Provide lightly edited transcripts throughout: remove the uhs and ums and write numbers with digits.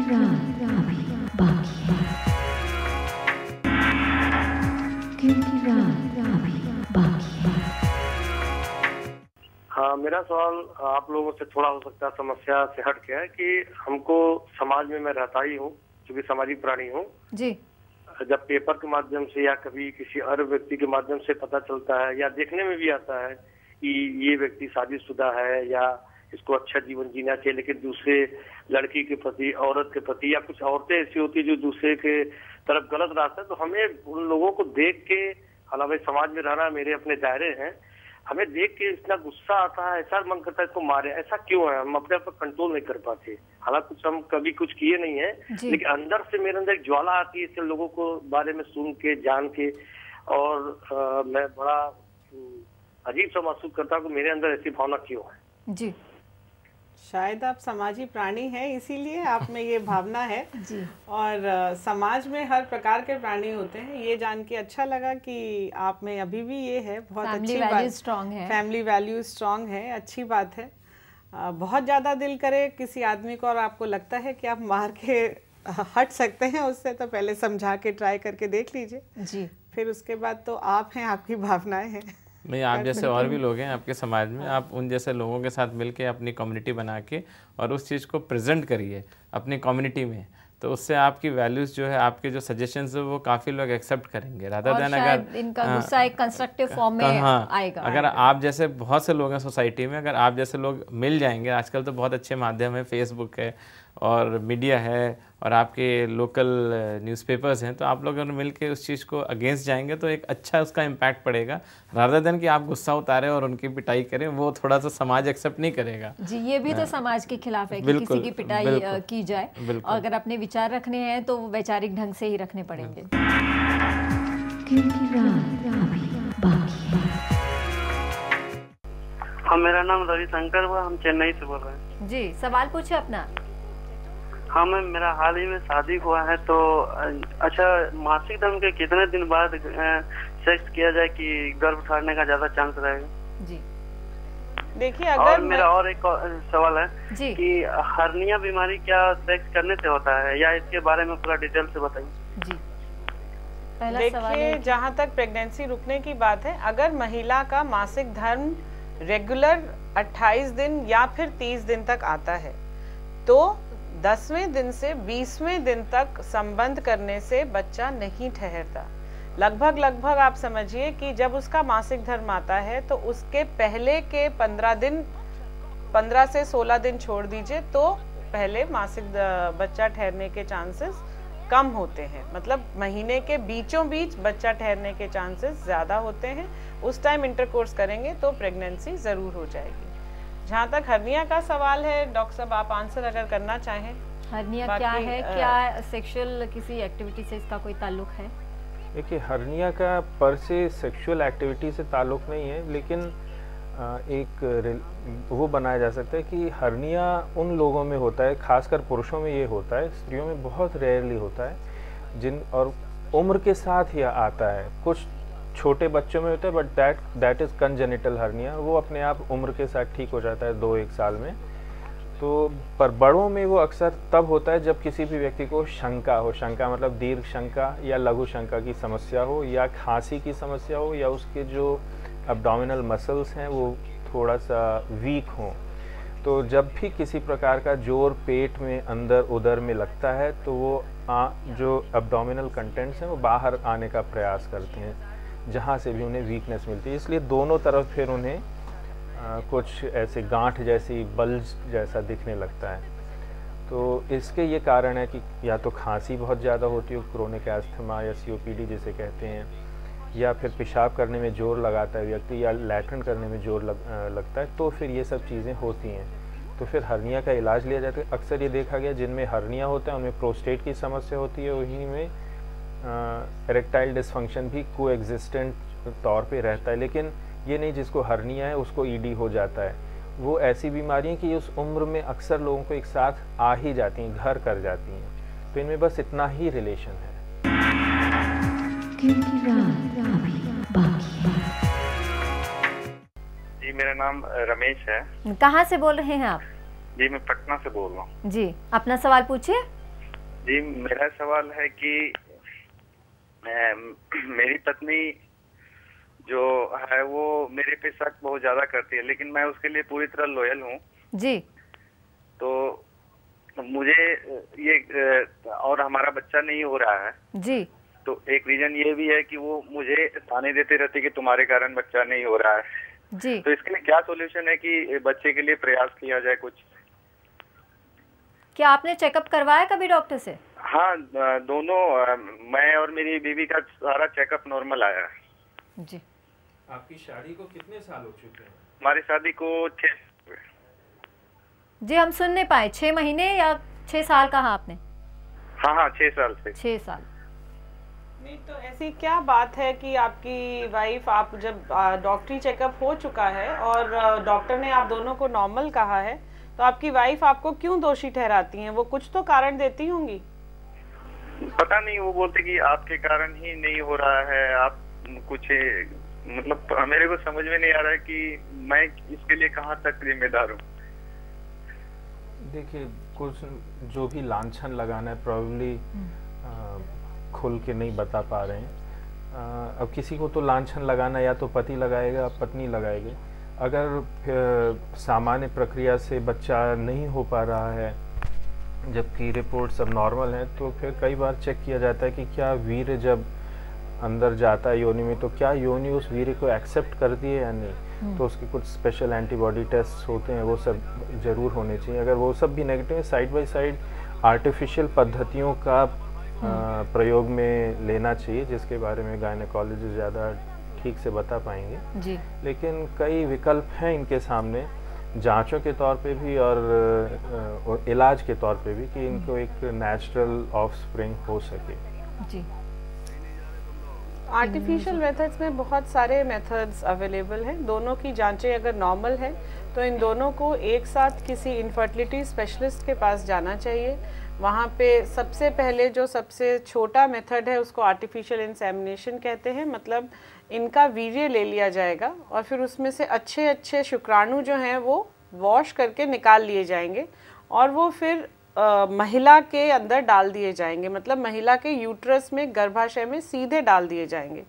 रात अभी बाकी है, क्योंकि रात अभी बाकी है। हाँ, मेरा सवाल आप लोगों से थोड़ा हो सकता है समस्या से हट के है कि हमको समाज में मैं रहता ही हूँ, क्योंकि सामाजिक प्राणी हूँ जी। जब पेपर के माध्यम से या कभी किसी और व्यक्ति के माध्यम से पता चलता है या देखने में भी आता है कि ये व्यक्ति शादीशुदा है या इसको अच्छा जीवन जीना चाहिए, लेकिन दूसरे लड़की के प्रति, औरत के प्रति, या कुछ औरतें ऐसी होती है जो दूसरे के तरफ गलत रास्ता है, तो हमें उन लोगों को देख के, हालांकि समाज में रहना मेरे अपने दायरे हैं, हमें देख के इतना गुस्सा आता है, ऐसा मन करता है इसको मारे। ऐसा क्यों है? हम अपने आप पर कंट्रोल नहीं कर पाते। हालांकि कुछ हम कभी कुछ किए नहीं है, लेकिन अंदर से मेरे अंदर एक ज्वाला आती है इससे लोगों को बारे में सुन के, जान के, और मैं बड़ा अजीब सा महसूस करता हूँ कि मेरे अंदर ऐसी भावना क्यों है। जी, शायद आप समाजी प्राणी हैं, इसीलिए आप में ये भावना है। जी। और समाज में हर प्रकार के प्राणी होते हैं, ये जान के अच्छा लगा कि आप में अभी भी ये है। बहुत अच्छी बात, स्ट्रांग है, फैमिली वैल्यू स्ट्रांग है, अच्छी बात है। बहुत ज़्यादा दिल करे किसी आदमी को और आपको लगता है कि आप मार के हट सकते हैं उससे, तो पहले समझा के ट्राई करके देख लीजिए जी। फिर उसके बाद तो आप हैं, आपकी भावनाएं हैं। नहीं, आप जैसे और भी लोग हैं आपके समाज में, आप उन जैसे लोगों के साथ मिलके अपनी कम्युनिटी बना के और उस चीज़ को प्रेजेंट करिए अपनी कम्युनिटी में, तो उससे आपकी वैल्यूज़ जो है, आपके जो सजेशंस है वो काफ़ी लोग एक्सेप्ट करेंगे, रादर देन अगर इनका गुस्सा एक कंस्ट्रक्टिव फॉर्म में आएगा। अगर आप जैसे बहुत से लोग हैं सोसाइटी में, अगर आप जैसे लोग मिल जाएंगे, आजकल तो बहुत अच्छे माध्यम है, फेसबुक है और मीडिया है और आपके लोकल न्यूज़पेपर्स हैं, तो आप लोग अगर मिल के उस चीज़ को अगेंस्ट जाएंगे तो एक अच्छा उसका इम्पैक्ट पड़ेगा, रादर देन कि आप गुस्सा उतारें और उनकी पिटाई करें। वो थोड़ा सा समाज एक्सेप्ट नहीं करेगा जी। ये भी तो समाज के खिलाफ है कि किसी की पिटाई की जाए। अगर अपने विचार रखने हैं तो वैचारिक ढंग से ही रखने पड़ेंगे। क्योंकि रात अभी बाकी है। हाँ, मेरा नाम रविशंकर हुआ, हम चेन्नई से बोल रहे हैं। जी, सवाल पूछे अपना। हाँ मैम, मेरा हाल ही में शादी हुआ है, तो अच्छा, मासिक धर्म के कितने दिन बाद सेक्स किया जाए कि गर्भ धारने का ज्यादा चांस रहेगा? जी, देखिए, अगर और मेरा और एक सवाल है जी कि हर्निया बीमारी क्या सेक्स करने से होता है, या इसके बारे में पूरा डिटेल से बताइए। जी, पहला सवाल है। देखिए, जहाँ तक प्रेगनेंसी रुकने की बात है, अगर महिला का मासिक धर्म रेगुलर 28 दिन या फिर 30 दिन तक आता है, तो 10वें दिन से 20वें दिन तक संबंध करने से बच्चा नहीं ठहरता। लगभग आप समझिए कि जब उसका मासिक धर्म आता है तो उसके पहले के 15 से 16 दिन छोड़ दीजिए, तो पहले मासिक बच्चा ठहरने के चांसेस कम होते हैं। मतलब महीने के बीचों बीच बच्चा ठहरने के चांसेस ज़्यादा होते हैं। उस टाइम इंटरकोर्स करेंगे तो प्रेगनेंसी ज़रूर हो जाएगी। जहाँ तक हर्निया का सवाल है, डॉक्टर साहब आप आंसर अगर करना चाहें। हर्निया क्या है? क्या सेक्सुअल किसी एक्टिविटी से इसका कोई ताल्लुक है? देखिए, हर्निया का पर से सेक्सुअल एक्टिविटी से ताल्लुक नहीं है, लेकिन एक वो बनाया जा सकता है कि हर्निया उन लोगों में होता है, खासकर पुरुषों में ये होता है, स्त्रियों में बहुत रेयरली होता है, और उम्र के साथ ही आता है। कुछ छोटे बच्चों में होता है, but that is congenital hernia, वो अपने आप उम्र के साथ ठीक हो जाता है 2-1 साल में। तो पर बड़ों में वो अक्सर तब होता है जब किसी भी व्यक्ति को शंका हो, शंका मतलब दीर्घ शंका या लघु शंका की समस्या हो, या खांसी की समस्या हो, या उसके जो एब्डोमिनल मसल्स हैं वो थोड़ा सा वीक हों। तो जब भी किसी प्रकार का जोर पेट में अंदर उदर में लगता है तो वो जो एब्डोमिनल कंटेंट्स हैं वो बाहर आने का प्रयास करते हैं, जहाँ से भी उन्हें वीकनेस मिलती है। इसलिए दोनों तरफ फिर उन्हें कुछ ऐसे गांठ जैसी, बल्ज जैसा दिखने लगता है। तो इसके ये कारण है कि या तो खांसी बहुत ज़्यादा होती है, क्रोनिक एस्थमा या COPD जिसे कहते हैं, या फिर पेशाब करने में जोर लगाता है व्यक्ति, या लैट्रिन करने में जोर लगता है, तो फिर ये सब चीज़ें होती हैं। तो फिर हर्निया का इलाज लिया जाता है। अक्सर ये देखा गया जिनमें हर्निया होता है उनमें प्रोस्टेट की समस्या होती है, वहीं में इरेक्टाइल डिसफंक्शन भी कोएग्जिस्टेंट तौर पे रहता है। लेकिन ये नहीं जिसको हर्निया है उसको ED हो जाता है। वो ऐसी बीमारियां कि उस उम्र में अक्सर लोगों को एक साथ आ ही जाती हैं, घर कर जाती हैं। तो इनमें बस इतना ही रिलेशन है। जी, मेरा नाम रमेश है। कहाँ से बोल रहे हैं आप? जी, मैं पटना से बोल रहा हूँ। जी, अपना सवाल पूछिए। जी, मेरा सवाल है कि मेरी पत्नी जो है वो मेरे पे शक बहुत ज्यादा करती है, लेकिन मैं उसके लिए पूरी तरह लॉयल हूँ जी। तो मुझे ये और हमारा बच्चा नहीं हो रहा है जी। तो एक रीजन ये भी है कि वो मुझे ताने देते रहती कि तुम्हारे कारण बच्चा नहीं हो रहा है जी। तो इसके लिए क्या सॉल्यूशन है कि बच्चे के लिए प्रयास किया जाए कुछ? क्या आपने चेकअप करवाया कभी डॉक्टर से? हाँ, दोनों मैं और मेरी बीवी का सारा चेकअप नॉर्मल आया है। जी। आपकी शादी को कितने साल हो चुके हैं? हमारी शादी को 6 जी, हम सुन नहीं पाए। 6 महीने या 6 साल कहा आपने? हाँ 6 साल से। 6 साल। नहीं तो ऐसी क्या बात है कि आपकी वाइफ, आप जब डॉक्टरी चेकअप हो चुका है और डॉक्टर ने आप दोनों को नॉर्मल कहा है, तो आपकी वाइफ आपको क्यों दोषी ठहराती हैं? वो कुछ तो कारण देती होंगी। पता नहीं, वो बोलते कि आपके कारण ही नहीं हो रहा है, आप कुछ मतलब मेरे को समझ में नहीं आ रहा है कि मैं इसके लिए कहाँ तक जिम्मेदार हूँ। देखिए, कुछ जो भी लांछन लगाना है प्रॉब्ली खुल के नहीं बता पा रहे हैं। अब किसी को तो लांछन लगाना या तो पति लगाएगा, पत्नी लगाएगी। अगर सामान्य प्रक्रिया से बच्चा नहीं हो पा रहा है जबकि रिपोर्ट सब नॉर्मल है, तो फिर कई बार चेक किया जाता है कि क्या वीर्य जब अंदर जाता है योनि में तो क्या योनि उस वीर्य को एक्सेप्ट करती है या नहीं। तो उसके कुछ स्पेशल एंटीबॉडी टेस्ट होते हैं, वो सब जरूर होने चाहिए। अगर वो सब भी नेगेटिव है, साइड बाय साइड आर्टिफिशियल पद्धतियों का प्रयोग में लेना चाहिए, जिसके बारे में गायनेकोलॉजिस्ट ज़्यादा ठीक से बता पाएंगे जी। लेकिन कई विकल्प हैं इनके सामने, जांचों के तौर पे भी और इलाज के तौर पे भी, कि इनको एक नेचुरल ऑफस्प्रिंग हो सके। जी। आर्टिफिशियल मेथड्स में बहुत सारे मेथड्स अवेलेबल हैं। दोनों की जांचें अगर नॉर्मल है तो इन दोनों को एक साथ किसी इनफर्टिलिटी स्पेशलिस्ट के पास जाना चाहिए। वहाँ पे सबसे पहले जो सबसे छोटा मेथड है उसको आर्टिफिशियल इंसेमिनेशन कहते हैं। मतलब इनका वीर्य ले लिया जाएगा और फिर उसमें से अच्छे अच्छे शुक्राणु जो हैं वो वॉश करके निकाल लिए जाएंगे और वो फिर महिला के अंदर डाल दिए जाएंगे। मतलब महिला के यूट्रस में, गर्भाशय में सीधे डाल दिए जाएंगे।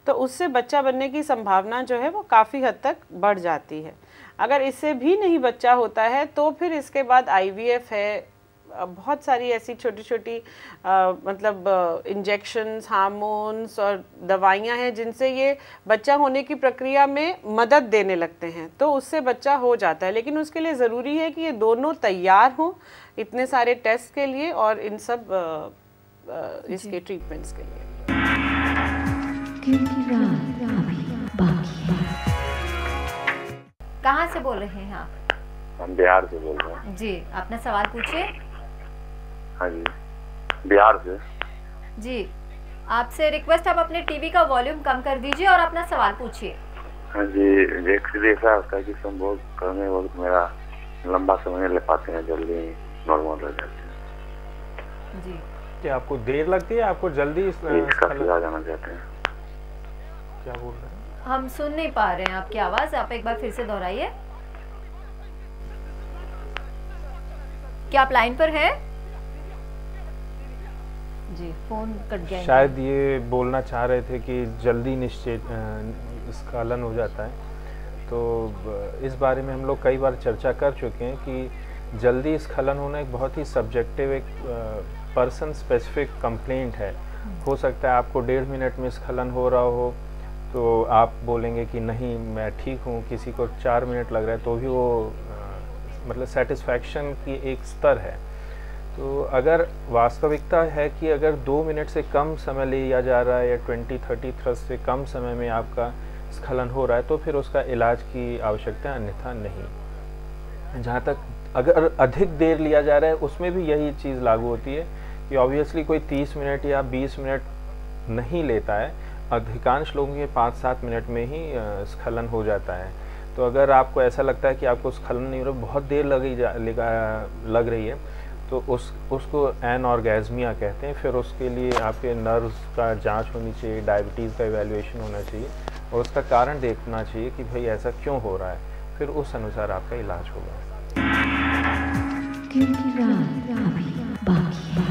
तो उससे बच्चा बनने की संभावना जो है वो काफ़ी हद तक बढ़ जाती है। अगर इससे भी नहीं बच्चा होता है तो फिर इसके बाद IVF है। बहुत सारी ऐसी छोटी छोटी मतलब इंजेक्शंस, हार्मोन्स और दवाइयाँ हैं जिनसे ये बच्चा होने की प्रक्रिया में मदद देने लगते हैं, तो उससे बच्चा हो जाता है। लेकिन उसके लिए ज़रूरी है कि ये दोनों तैयार हों इतने सारे टेस्ट के लिए और इन सब इसके ट्रीटमेंट्स के लिए। क्योंकि रात अभी बाकी है। कहाँ से बोल रहे हैं आप? हम बिहार से बोल रहे हैं। जी, अपना सवाल पूछिए। हाँ जी, बिहार से। जी, आपसे रिक्वेस्ट, आप अपने टीवी का वॉल्यूम कम कर दीजिए और अपना सवाल पूछिए। हाँ जी, देखा होता है कि संभोग करने वक्त मेरा लंबा समय ले पाते हैं, जल्दी नॉर्मल हो जाते हैं। जी। क्या आपको देर लगती है, आपको जल्दी इसका सुझाव जाना चाहते हैं? क्या बोल रहे हैं? हम सुन नहीं पा रहे हैं आपकी आवाज, आप एक बार फिर से दोहराइए। क्या आप लाइन पर हैं? जी, फोन कट गया। शायद ये बोलना चाह रहे थे कि जल्दी निश्चित स्खलन हो जाता है। तो इस बारे में हम लोग कई बार चर्चा कर चुके हैं कि जल्दी स्खलन होना एक बहुत ही सब्जेक्टिव, एक पर्सन स्पेसिफिक कंप्लेंट है। हो सकता है आपको 1.5 मिनट में स्खलन हो रहा हो तो आप बोलेंगे कि नहीं मैं ठीक हूँ, किसी को 4 मिनट लग रहा है तो भी वो मतलब सेटिस्फैक्शन की एक स्तर है। तो अगर वास्तविकता है कि अगर 2 मिनट से कम समय लिया जा रहा है या 20-30 थ्रस्ट से कम समय में आपका स्खलन हो रहा है तो फिर उसका इलाज की आवश्यकता, अन्यथा नहीं। जहाँ तक अगर अधिक देर लिया जा रहा है उसमें भी यही चीज़ लागू होती है कि ऑब्वियसली कोई 30 मिनट या 20 मिनट नहीं लेता है, अधिकांश लोगों के 5-7 मिनट में ही स्खलन हो जाता है। तो अगर आपको ऐसा लगता है कि आपको स्खलन नहीं हो रहा, बहुत देर लग रही है, तो उसको एनऑर्गेज़मिया कहते हैं। फिर उसके लिए आपके नर्व्स का जांच होनी चाहिए, डायबिटीज़ का इवैल्यूएशन होना चाहिए और उसका कारण देखना चाहिए कि भाई ऐसा क्यों हो रहा है, फिर उस अनुसार आपका इलाज होगा। क्योंकि रात अभी बाकी है।